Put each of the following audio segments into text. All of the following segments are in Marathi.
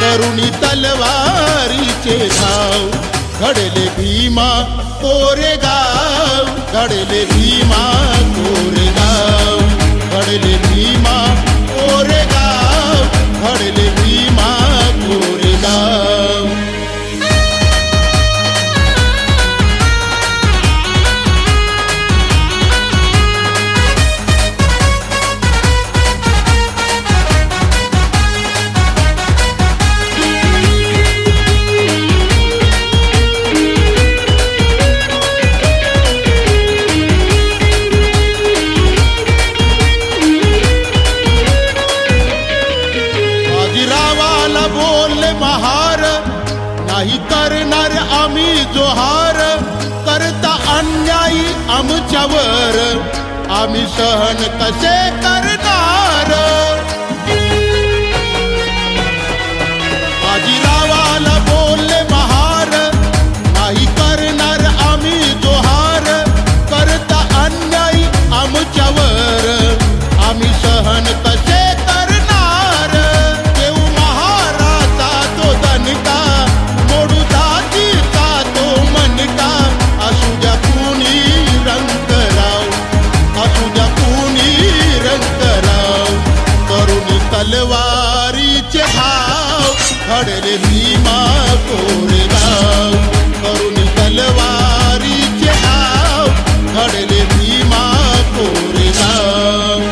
तरुणी तलवारीचे धाव घडले भीमा कोरेगाव, घडले भीमा कोरेगाव, घडले भीमा कोरेगाव, घडले भीमा कोरेगाव। नाही करणार आम्ही जोहार, करता अन्यायी आमच्यावर आम्ही सहन कसे करणार। बाजीरावाला बोलले महार, नाही करणार आम्ही जोहार, करता अन्यायी आमच्यावर आम्ही सहन कसे करणार। देऊ महाराजा तो दणका, मोडू जातीचा तो मनका, असू द्या कुणी रंगराव, असू द्या कुणी रंगराव। तरुणी तलवारीचे धाव घडले भीमा कोरेगाव, तरुणी तलवारीचे धाव घडले भीमा कोरेगाव।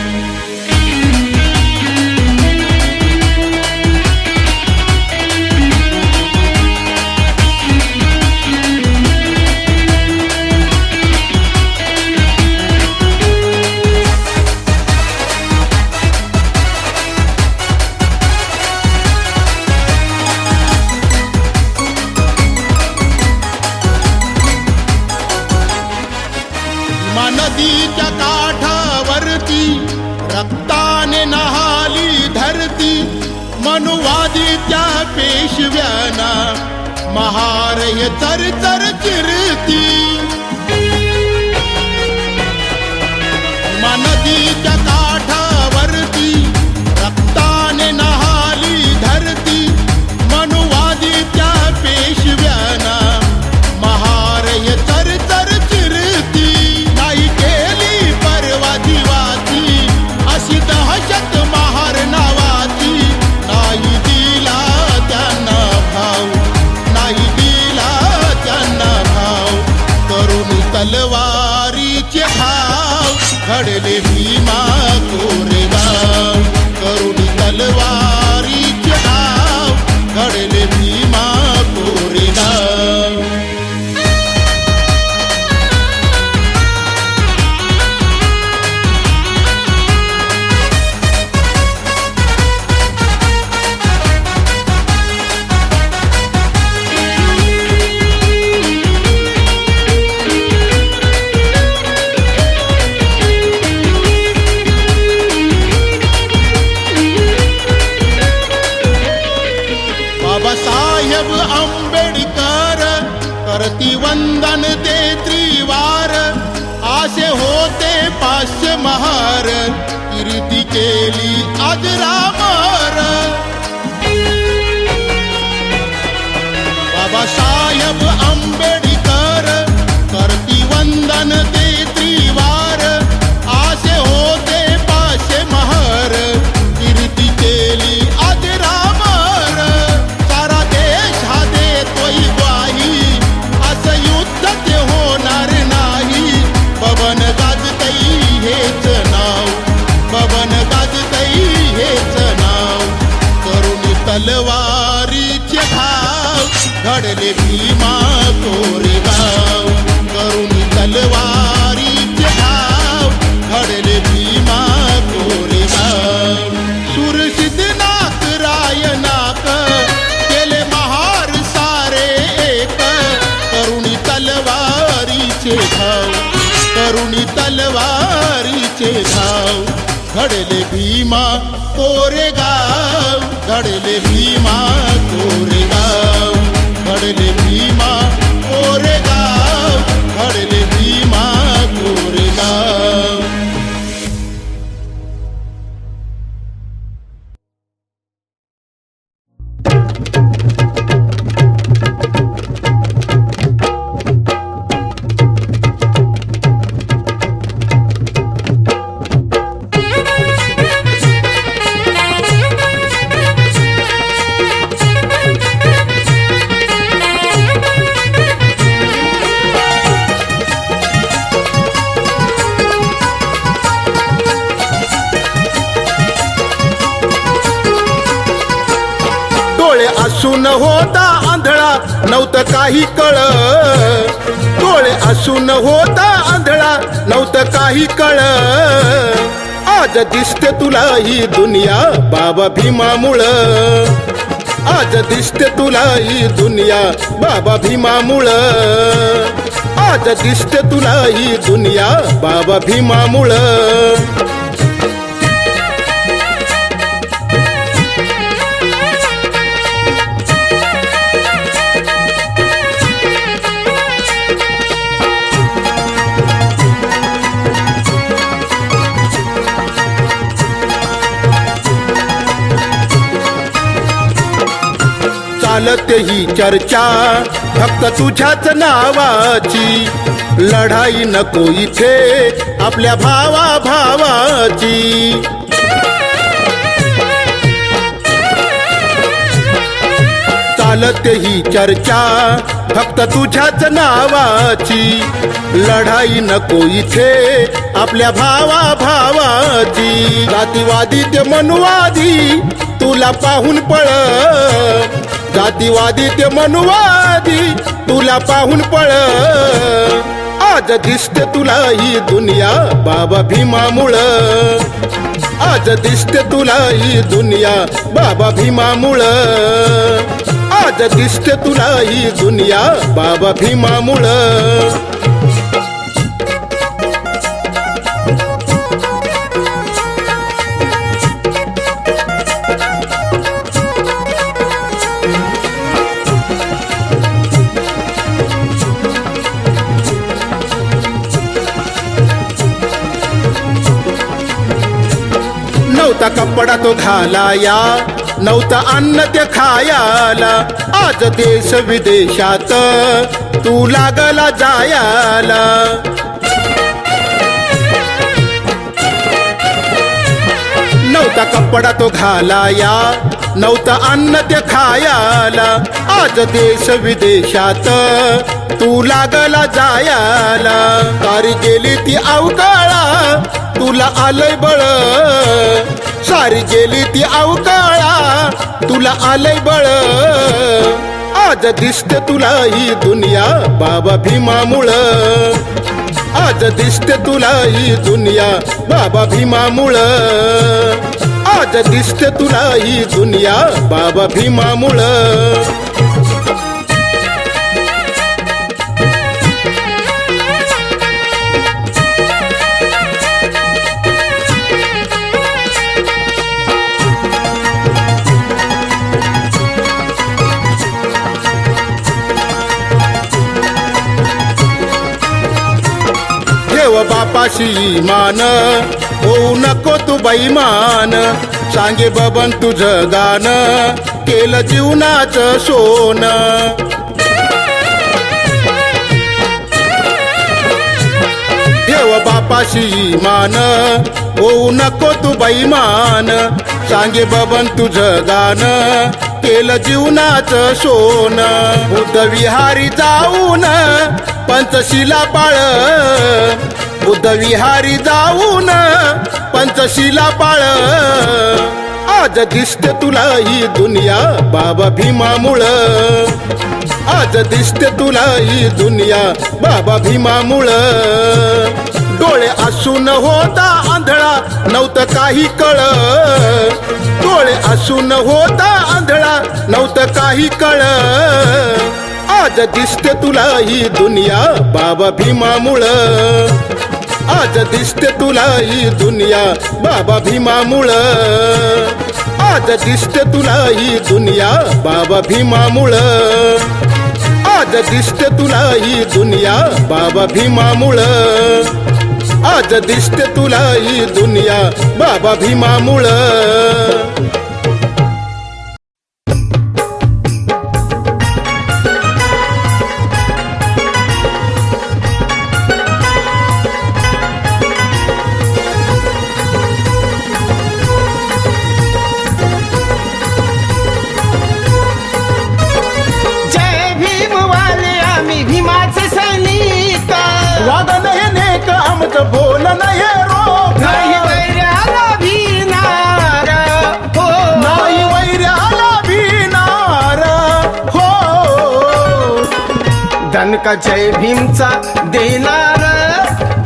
नदीच्या काठावरती रक्ताने नहाली धरती, मनुवादी त्या पेशव्याना महार हे चरचर चिरती। नदीच्या काठावरती रक्ताने नहाली धरती, मनुवादी त्या पेशव्याना महार हे चरचर चिरती। नाही केली परवा जीवाची अशी दहशत महार नावाची, नाही दिला त्यांना भाव, नाही दिला त्यांना भाव। तरुणी तलवारीचे धाव घडले भीमा कोरेगाव, तरुणी तलवारीचे धाव घडले भीमा कोरेगाव। बाबासाहेब आंबेडकर करती वंदन ते त्रिवार, आसे होते 500 महार, कीर्ती केली अजरामर। बाबासाहेब आंबेडकर करती वंदन ते त्रिवार, आसे होते 500 महार, कीर्ती केली अजरामर। सारा देश हा देतोय ग्वाही, असं युद्ध ते होणार नाही। बबन गाजतई हेच नाव, बबन गाजतई हेच नाव। तरुणी तलवारीचे धाव घडले भीमा कोरेगाव, तरुणी तलवारीचे धाव घडले भीमा कोरेगाव। सुरसिद्धनाथ रायनाक केले महार घडले भीमा कोरेगाव, घडले भीमा कोरेगाव, घडले भीमा कोरेगाव. असून होता आंधळा नव्हतं काही कळ, डोळे असून होता आंधळा नव्हतं काही कळ. आज दिसते तुला ही दुनिया बाबा भीमामुळं, आज दिसते तुला ही दुनिया बाबा भीमामुळं, आज दिसते तुला ही दुनिया बाबा भीमामुळं. चालते ही चर्चा फक्त तुझ्याच नावाची, लढाई नको इथे आपल्या भावा भावाची. चालते ही चर्चा फक्त तुझ्याच नावाची, लढाई नको इथे आपल्या भावा भावाची. जातीवादी ते मनुवादी तुला पाहून पळ, जातीवादी ते मनुवादी तुला पाहून पळ. आज दिसते तुला ही दुनिया बाबा भीमामुळं, आज दिसते तुला ही दुनिया बाबा भीमामुळं, आज दिसते तुला ही दुनिया बाबा भीमामुळं. नव्हता कपडा तो घालाया, नव्हतं अन्न ते खायाला, आज देश विदेशात तू लागला जायाला. नव्हता कपडा तो घालाया, नव्हतं अन्न ते खायाला, आज देश विदेशात तू लागला जायाला. तारी गेली ती अवकाळा तुला आलंय बळ, सारी गेली ती अवकाळा तुला आलंय बळ. आज दिसते तुला ही दुनिया बाबा भीमामुळं, आज दिसते तुला ही दुनिया बाबा भीमामुळं, आज दिसते तुला ही दुनिया बाबा भीमामुळं. बापाशी मान होऊ नको तू बैमान, सांगे बबन तुझं गाणं केलं जीवनाचं सोनं. देव बापाशी मान होऊ नको तू बैमान, सांगे बबन तुझं गाणं केलं जीवनाचं सोनं. बुद्धविहारी जाऊन पंचशिला पाळ, बुद्धविहारी जाऊन पंचशिला पाळ. आज दिसते तुला ही दुनिया बाबा भीमामुळं, आज दिसते तुला ही दुनिया बाबा भीमामुळं. डोळे असून होता आंधळा नव्हतं काही कळ, डोळे असून होता आंधळा नव्हतं काही कळ. आज दिसते तुला ही दुनिया बाबा भीमामुळं, आज दिसते तुला ही दुनिया बाबा भीमामुळं, आज दिसते तुला ही दुनिया बाबा भीमामुळं. आज दिसते तुला ही दुनिया बाबा भीमामुळं. आज दिसते तुला ही दुनिया बाबा भीमामुळं. बोल नाही रोग नाही वैऱ्याला भिनार हो, नाही वैऱ्याला भिनार हो. दणका जय भीमचा देणार,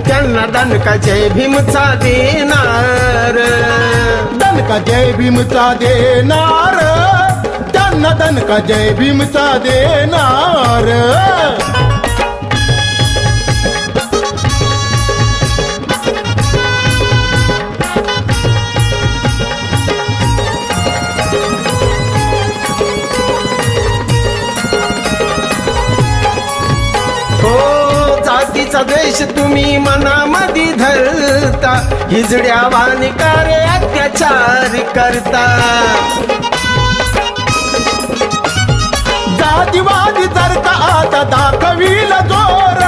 त्यांना दणका जय भीमचा देणार. दणका जय भीमचा देणार, त्यांना दणका जय भीमचा देणार. जातीचा द्वेष तुम्ही मनामध्ये धरता, हिजड्या वानिकारे अत्याचार करता. जातीवादी जर का आता दाखवील जोर,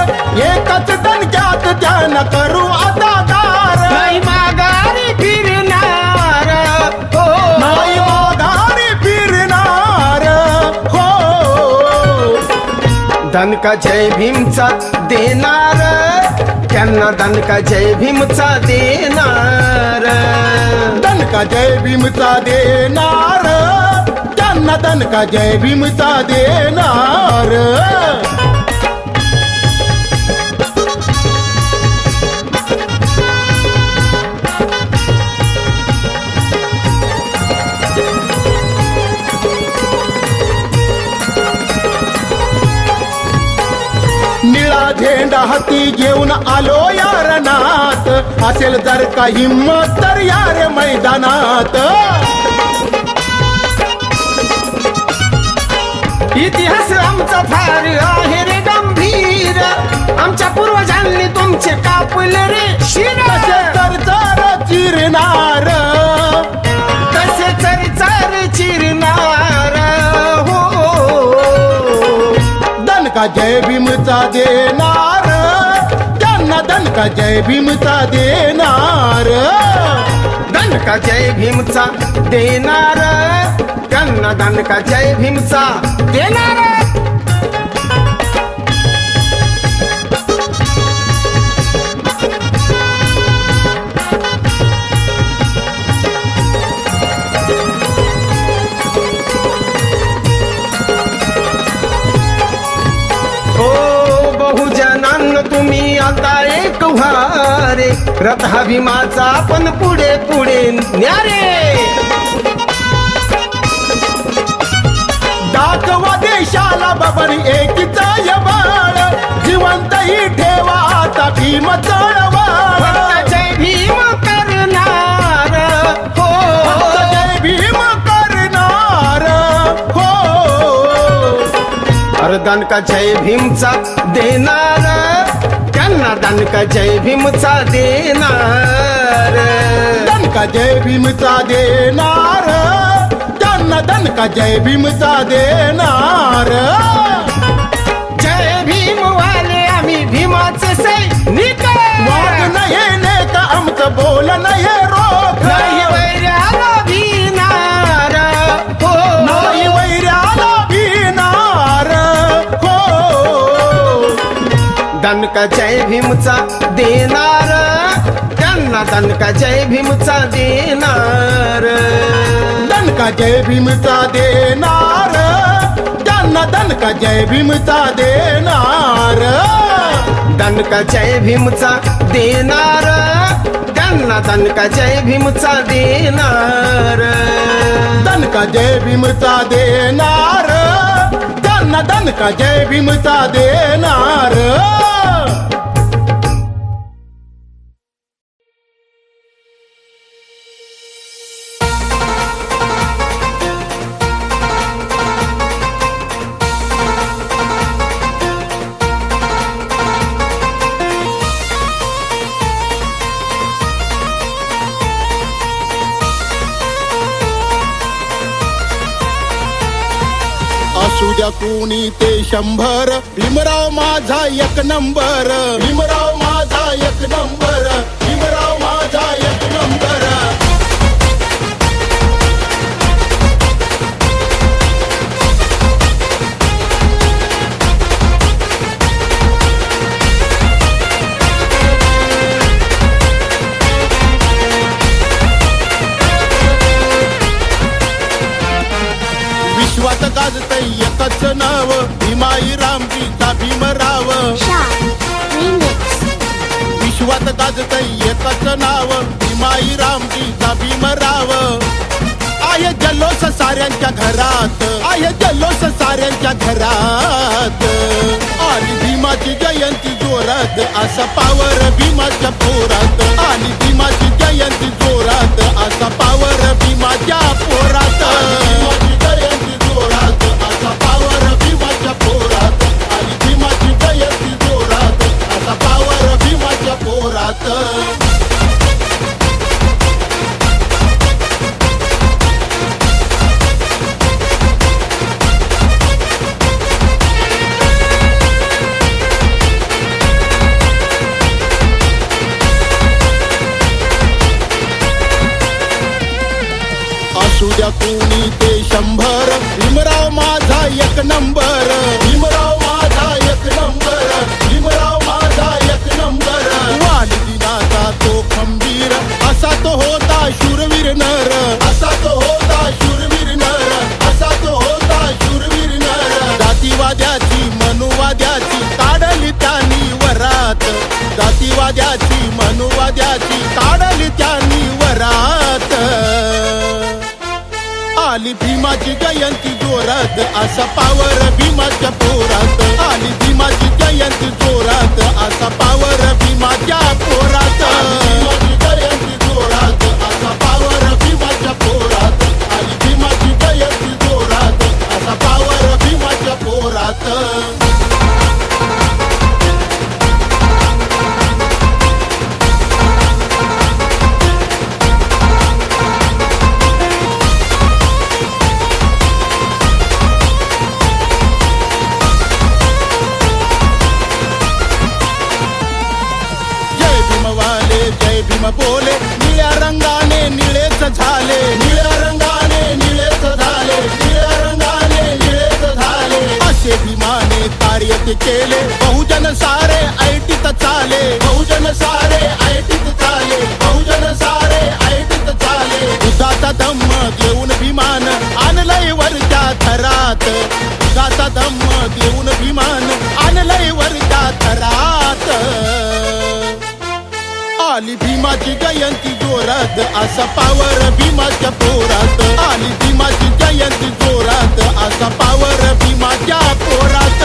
एकच दणक्यात त्यानं करू आता गार. नाही माघारी फिरणार हो, नाही माघारी फिरणार हो. दणका जय भीमचा देणार, त्यांना दणका जय भीमचा देणार. दणका जय भीमचा देणार, त्यांना दणका जय भीमचा देणार. निळा झेंडा हाती घेऊन आलो या रणात, असेल जर का हिम्मत तर या रे मैदानात. इतिहास आमचा फार आहे रे गंभीर, आमच्या पूर्वजांनी तुमचे कापले रे शिर. कसे तर चिरणार, कसे चर चिरणार हो. दणका जय भीमचा देणार, त्यांना दणका जय भीमचा देणार. दणका जय भीमचा देणार, त्यांना दणका जय भीमचा देणार. तुम्ही आता एक व्हारे, रथा भीमाचा आपण पुढे पुढे न्यारे. दाखवा देशाला बाबांनी एकीचा यबाळ, जिवंतही ठेवा आता भीम चळवळ. जय भीम करणार हो, जय भीम करणार हो. अरे दणका जय भीमचा देणार, त्यांना दणका जय भीमचा देणार. दणका जय भीमचा देणार, त्यांना दणका जय भीमचा देणार. जय भीम वाले आम्ही भीमाचे सैनिक. वाद नाही नेक आमचं बोल नाही रोख, नाही वैऱ्याला भिनार हो, नाही वैऱ्याला भिनार हो. दणका जय भीमचा देणार, त्यांना दणका जय भीमचा देणार. दणका जय भीमचा देणार, त्यांना दणका जय भीमचा देणार. दणका जय भीमचा देणार, त्यांना दणका जय भीमचा देणार. दणका जय भीमचा देणार, त्यांना दणका जय भीमचा देणार. असू द्या कोणी ते 100, भीमराव माझा एक नंबर, भीमराव माझा एक नंबर, भीमराव माझा एक नंबर. विश्वात गाजतय एकच नाव, भीमाई रामजीचा भीमराव. विश्वात गाजतय एकच नाव, भीमाई रामजीचा भीमराव. आहे जल्लोष साऱ्यांच्या घरात, आहे जल्लोष साऱ्यांच्या घरात. आणि भीमाची जयंती जोरात, असा पावर भीमाच्या पोरात. आणि भीमाची जयंती जोरात, असा पावर भीमाच्या पोरात. भीमाची जयंती जोरात, असा पावर भीमाच्या पोरात. आणि भीमाची जयंती जोरात, असा पावर भीमाच्या पोरात. असू द्या कोणी ते 100, भीमराव माझा एक नंबर, भीमराव माझा एक नंबर, भीमराव माझा एक नंबर. वालदिनाचा तो खंबीर, असा तो होता शूरवीर नर, असा तो होता शूरवीर नर, असा तो होता शूरवीर नर. जातीवाद्याची मनुवाद्याची काढली त्यांनी वरात, जातीवाद्याची मनुवाद्याची काढली त्यांनी वरात. आली भीमाची जयंती जोरात, असा पावर भीमाच्या पोरात. आली भीमाची जयंती जोरात, असा पावर भीमाच्या पोरात. भीमाची जयंती जोरात, असा पावर भीमाच्या पोरात. आली भीमाची जयंती जोरात, असा पावर भीमाच्या पोरात. जय भीम बोले, निळ्या रंगाने निळेच झाले, निळ्या रंगाने निळेच झाले, निळ्या रंगाने निळेच झाले. असे भीमाने कार्य ते केले, बहुजन सारे ऐटीत चाले, बहुजन सारे ऐटीत चाले, बहुजन सारे ऐटीत चाले. दुधाचा धम्म घेऊन भीमान आणलंय वरच्या थरात, दुधाचा धम्म घेऊन भीमान आणलंय वरच्या थरात. आली भीमाची जयंती जोरात, असा पावर भीमाच्या पोरात. आली भीमाची जयंती जोरात, असा पावर भीमाच्या पोरात.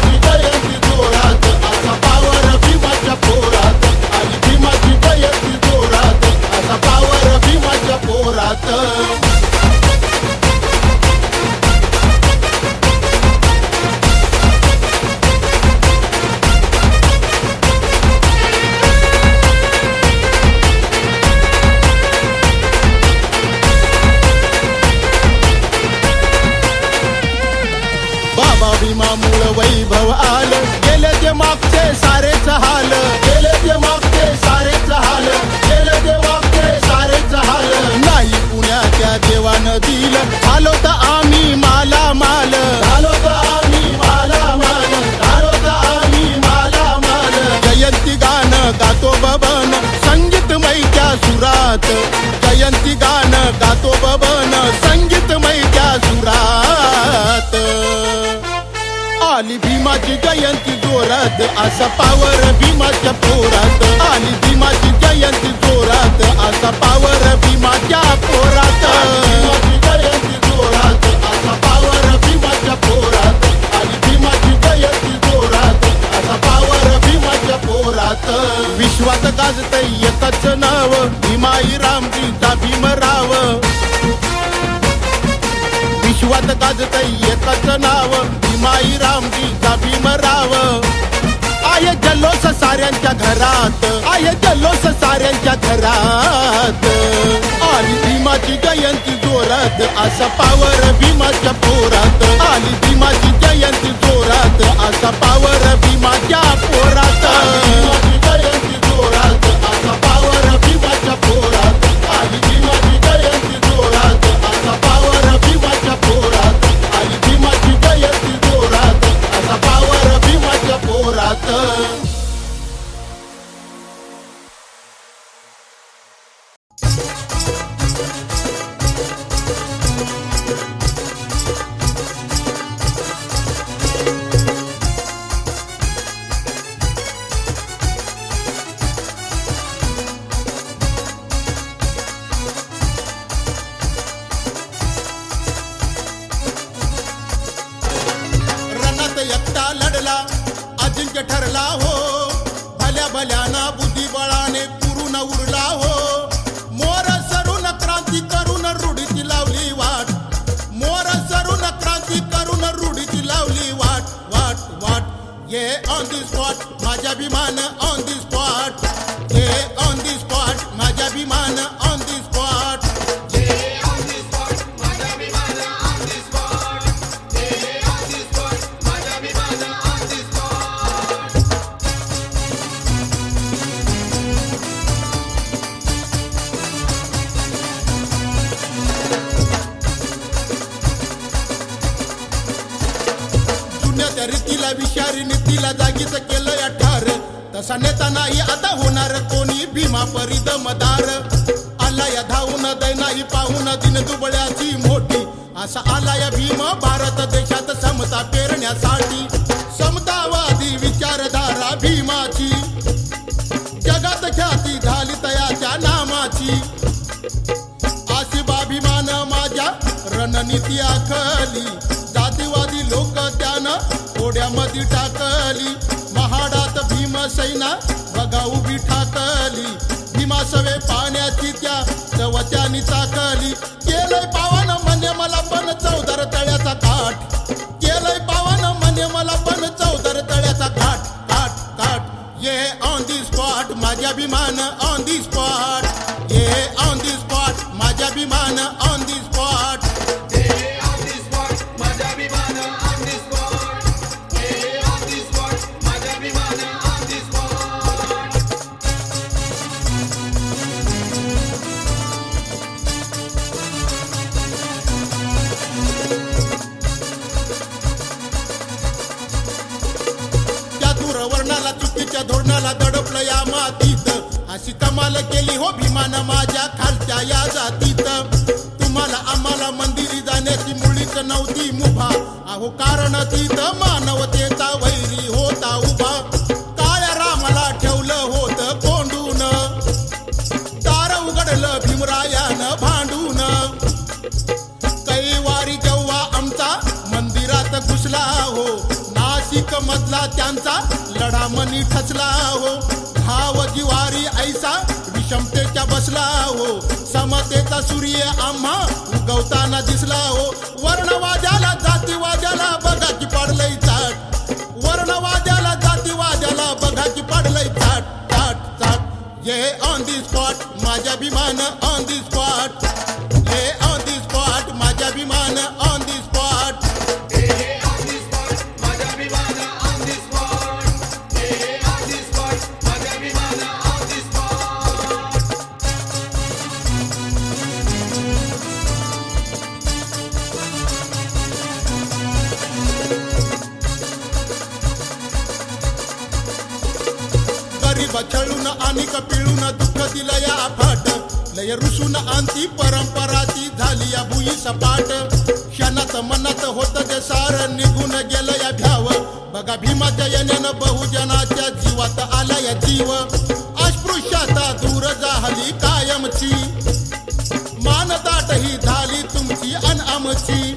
भीमाची जयंती जोरात, असा पावर भीमाच्या पोरात. आली भीमाची जयंती जोरात, असा पावर भीमाच्या पोरात. भीमामुळ वैभव आलं, गेले ते मागचे सारेच हाल, गेले ते मागचे सारेच हाल, गेले ते मागचे सारेच हाल. नाही पुण्याच्या देवानं दिलं, झालो तर आम्ही माला माल, झालो तर आम्ही माला माल, झालो तर आम्ही माला माल. जयंती गाणं गातो बबन संगीतमय त्या सुरात, जयंती गाणं गातो बबन संगीतमय त्या सुरात. आली भीमाची जयंती जोरात, असा पावर भीमाच्या पोरात. आली भीमाची जयंती जोरात, असा पावर भीमाच्या पोरात. भीमाची जयंती जोरात, असा पावर भीमाच्या पोरात. आली भीमाची जयंती जोरात, असा पावर भीमाच्या पोरात. विश्वात गाजतय एकच नाव, भीमाई रामजीचा भीमराव. विश्वात गाजतय एकच नाव, भीमाई रामजीचा भीमराव. आहे जल्लोष साऱ्यांच्या घरात, आहे जल्लोष साऱ्यांच्या घरात. आली भीमाची जयंती जोरात, असा पावर भीमाच्या पोरात. आली अजिंक्य ठरला हो, भल्या भल्याना बुद्धिबळाने पुरून उरला हो. मोर सरून क्रांती करून रूढीची लावली वाट, मोर सरून क्रांती करून रूढीची लावली वाट. वाट वाट ये ऑन दी स्पॉट माझ्या अभिमान ऑन दी स्पॉट, ये ऑन दी स्पॉट माझ्या अभिमान ऑन दी स्पॉट. त्या रीतीला विषारी नीतीला जागीच केलं या ठार. तसा नेता नाही आता होणार कोणी भीमा परी दमदार. आला या धावून दैनाही पाहून दिन दुबळ्याची मोठी. असा आला या भीम भारत देशात समता पेरण्यासाठी. समतावादी विचारधारा भीमाची, जगात ख्याती झाली तयाच्या नामाची. आशिबाभिमान माझ्या रणनीती आखली, जातीवादी लोक त्यानं कोड्यामध्ये टाकली. महाडात भीमसेना बघा उभी ठाकली. भीमासवे पाण्याची त्या चवत्यानी चाकली. केलंय पावन म्हणजे मला पण चौदार तळ्याचा काठ, केलंय पावन म्हणजे मला पण चौदार तळ्याचा काठ. काठ काठ ये ऑन दी स्पॉट माझ्या अभिमान ऑन दी स्पॉट, ये ऑन दी स्पॉट माझ्या अभिमान ऑन दी स्पॉट. वर्णाला चुकीच्या धोरणाला दडपलं या मातीत. अशी कमाल केली हो भीमानं माझ्या खालच्या या जातीत. तुम्हाला आम्हाला मंदिरी जाण्याची मुळीच नव्हती मुभा. अहो कारण तिथं मानवतेचा वैरी होता उभा. काळ्या रामाला ठेवलं होतं कोंडून, दार उघडलं भीमरायानं भांडून. कैवारी जेव्हा आमचा मंदिरात घुसला हो, नाशिक मधला त्यांचा लढा मनी ठचला हो. घाव जिवारी ऐसा विषमतेच्या बसला हो. समतेचा सूर्य आम्हा उगवताना दिसला हो. वर्णवाद्याला जातीवाद्याला बघा की पडलंय चाट, वर्णवाद्याला जातीवाद्याला बघा की पडलंय चाट. चाट चाट ये ऑन दी स्पॉट माझ्या अभिमान ऑन दी स्पॉट, ये ऑन दी स्पॉट माझ्या अभिमान ऑन दी स्पॉट. छळून आणि पिळून दुःख दिलं या फाट. लय रुसून आणती परंपराची झाली या भुई सपाट. क्षणात मनात होत जे सार निघून गेलं या भ्याव. बघा भीमाच्या येण्यानं बहुजनाच्या जीवात आला या जीव. अस्पृश्यता दूर झाली कायमची, मानदाट ही झाली तुमची अन आमची.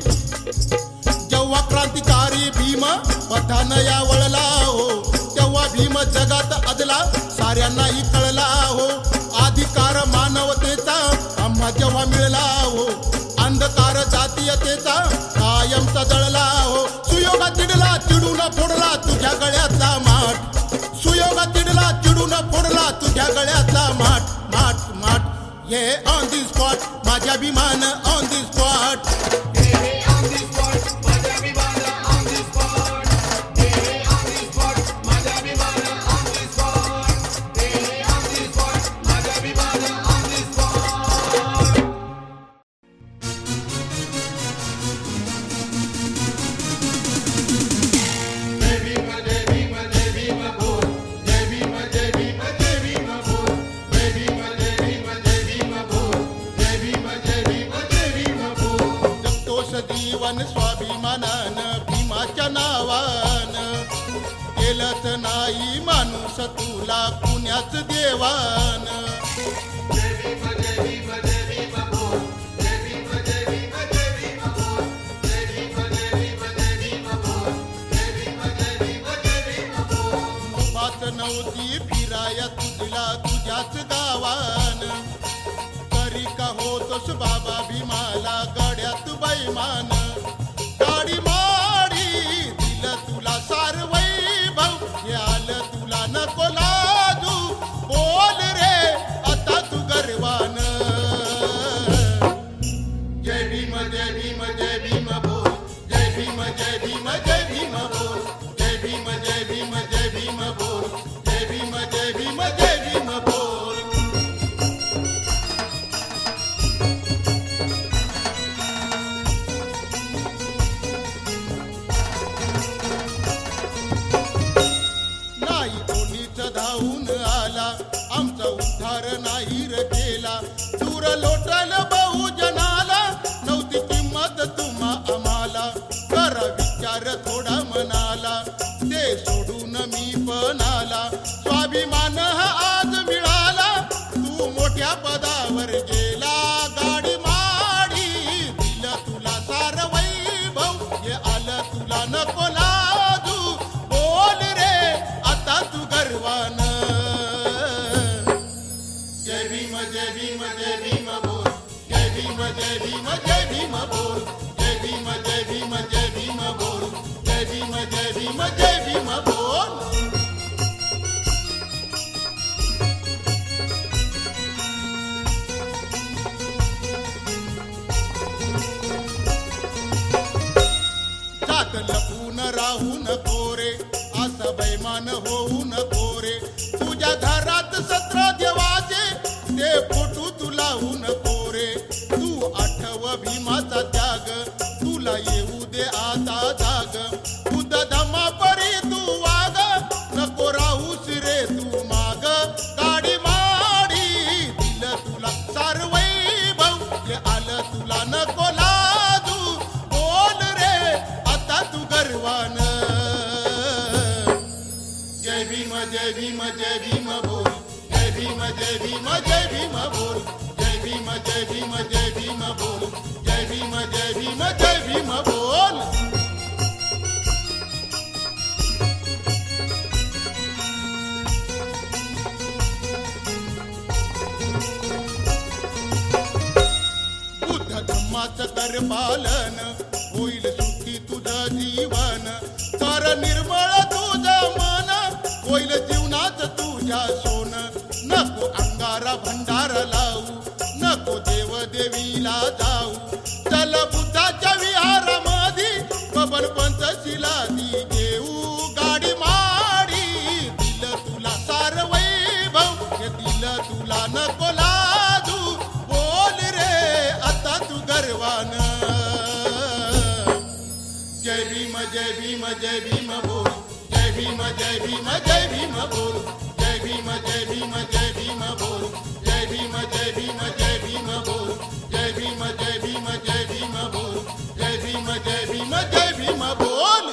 जेव्हा क्रांतिकारी भीम पथान या वळला हो, तेव्हा भीम जगात अदला साऱ्यांनाही कळला हो. अधिकार मानवतेचा आम्हा जेव्हा मिळला हो, अंधकार जातीयतेचा कायमचा जळला हो. सुयोगा चिडला चिडून फोडला तुझ्या गळ्यातला माठ, सुयोगा चिडला चिडून फोडला तुझ्या गळ्यातला माठ. माठ माठ ये ऑन दी स्पॉट माझ्या अभिमान ऑन दी स्पॉट. स्वाभिमानानं भीमाच्या नावानं केलंच नाही माणूस तुला पुण्याच देवानं. नव्हती फिराया तुझला तुझ्याच गावान, तरी का होतोस बाबा भीमाला गड्यात बैमान. गाडी माडी दिलं तुला सार वैभव, हे आलं तुला नको लाजू, बोल रे आता तू गर्वान. जय भीम जय भीम जय भीम बोल, जय भीम जय भीम जय भीम बोल, जय भीम जय भीम जय भीम बोल, जय भीम जय भीम जय भीम बोल. नाही कोणीच धावून आला, आमचा उद्धार नाही रे केला, दूर लोटल बहुजनाला, नव्हती किंमत तुम्हा आम्हाला, करा विचार थोडा मनाला, ते सोडून मी पण आला, स्वाभिमान हा आज मिळाला, तू मोठ्या पदावर गेला. गाडी माडी दिलं तुला सार वैभव, हे आलं तुला नको लाजू, बोल रे आता तू गर्वान. जय भीम जय भीम जय भीम बोल, जय भीम जय भीम जय भीम बोल, जय भीम जय भीम जय भीम बोल, जय भीम जय भीम जय भीम बोल. जात लपून राहू नको रे, असं बैमान होऊ नको रे, तुझ्या घरात 17 देवाचे ते फोटो तू लावू नको रे, तू आठव भीमाचा त्याग, तुला येऊ दे आता जाग, खुद धमा परी तू वाग, नको राहूस रे तू माग. गाडी माडी दिलं तुला सार वैभव, हे आलं तुला नको लाजू, बोल रे आता तू गर्वान. जय भीम जय भीम जय भीम बोल, जय भीम जय भीम जय भीम बोल, जय भीम जय भीम जय भीम बोल, जय भीम जय भीम जय भीम बोल. बुद्ध धम्माचं कर पालन, होईल सुखी तुझं जीवन, कर निर्मळ तुझं मन, होईल जीवनात तुझ्या सोन. नको अंगारा भंडार लावू, नको देव देवीला जाऊ, चल बुद्धाच्या विहारामध्ये बबन पंचशिला दी घेऊ. गाडी माडी दिलं तुला सार वैभव, हे दिलं तुला नको लाजू, बोल रे आता तू गर्वान. जय भीम जय भीम जय भीम बोल, जय भीम जय भीम जय भीम बोल, जय भीम जय भीम जय भीम बोल, जय भीम जय भीम जय भीम बोल, जय भीम जय भीम जय भीम बोल, जय भीम जय भीम जय भीम बोल.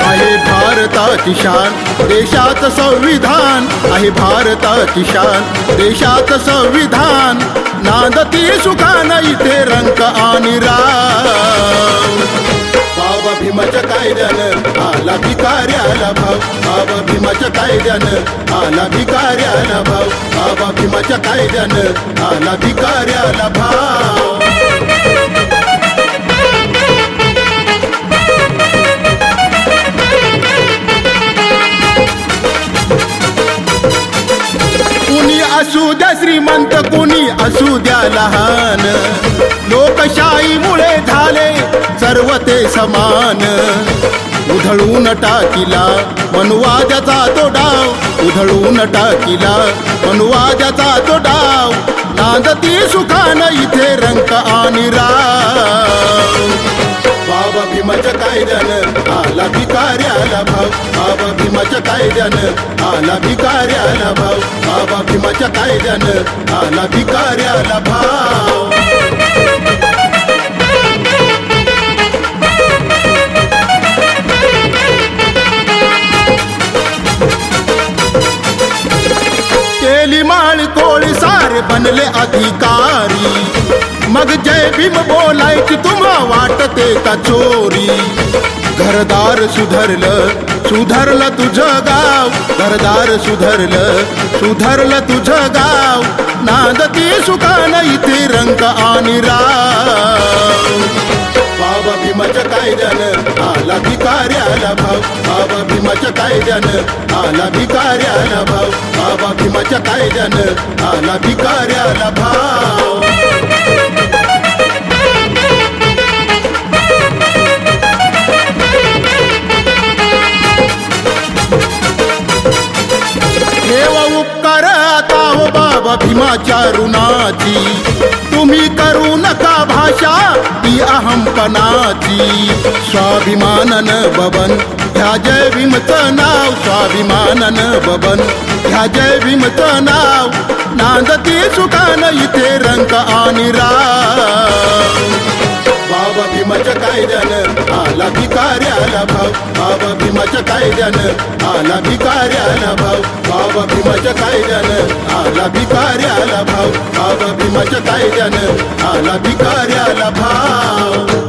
आहे भारताची शान, देशात संविधान, आहे भारताची शान, देशात संविधान, नांदती सुखान इथे रंक आणि राम. बाबा भीमाच्या कायद्यानं आला भिकाऱ्याला भाव, बाबा भीमाच्या कायद्यानं आला भिकाऱ्याला भाव, बाबा भीमाच्या कायद्यानं आला भिकाऱ्याला भाव. कुणी असू द्या श्रीमंत, कुणी असू द्या लहान, लोकशाहीमुळे झाले सर्व ते समान. उधळून टाकिला मनुवाद्याचा तो डाव, उधळून टाकिला मनुवाद्याचा तो डाव, नांदती सुखान इथे रंक आणि राव. बाबा भीमाच्या कायद्यानं आला भिकाऱ्याला भाव, बाबा भीमाच्या कायद्यानं आला भिकाऱ्याला भाव, बाबा भीमाच्या कायद्यानं आला भिकाऱ्याला भाव. भीम बोलायची तुम्हा वाटते का चोरी घरदार सुधरलं सुधरलं तुझं गाव घरदार सुधरलं तुझं गाव नांदती सुखान इथे रंग आणि राव बाबा भीमाच्या कायद्यानं आला भिकाऱ्याला भाव बाबा भीमाच्या कायद्यानं आला भिकाऱ्याला भाव बाबा भीमाच्या कायद्यानं आला भिकाऱ्याला भाव ठेवा उपकार आता हो बाबा भीमाच्या ऋणाची तुम्ही करू नका भाषा ती अहमपणाची स्वाभिमानन बबन ह्या जय भीमचं नाव स्वाभिमानन बबन ह्या जय भीमचं नाव नांदती सुखान इथे रंग आणि राव बाबा भीमाच्या कायद्यानं आला भिकाऱ्याला भाव बाबा भीमाच्या कायद्यानं आला भिकाऱ्याला भाव बाबा भीमाच्या कायद्यानं आला भिकाऱ्याला भाव बाबा भीमाच्या कायद्यानं आला भिकाऱ्याला भाव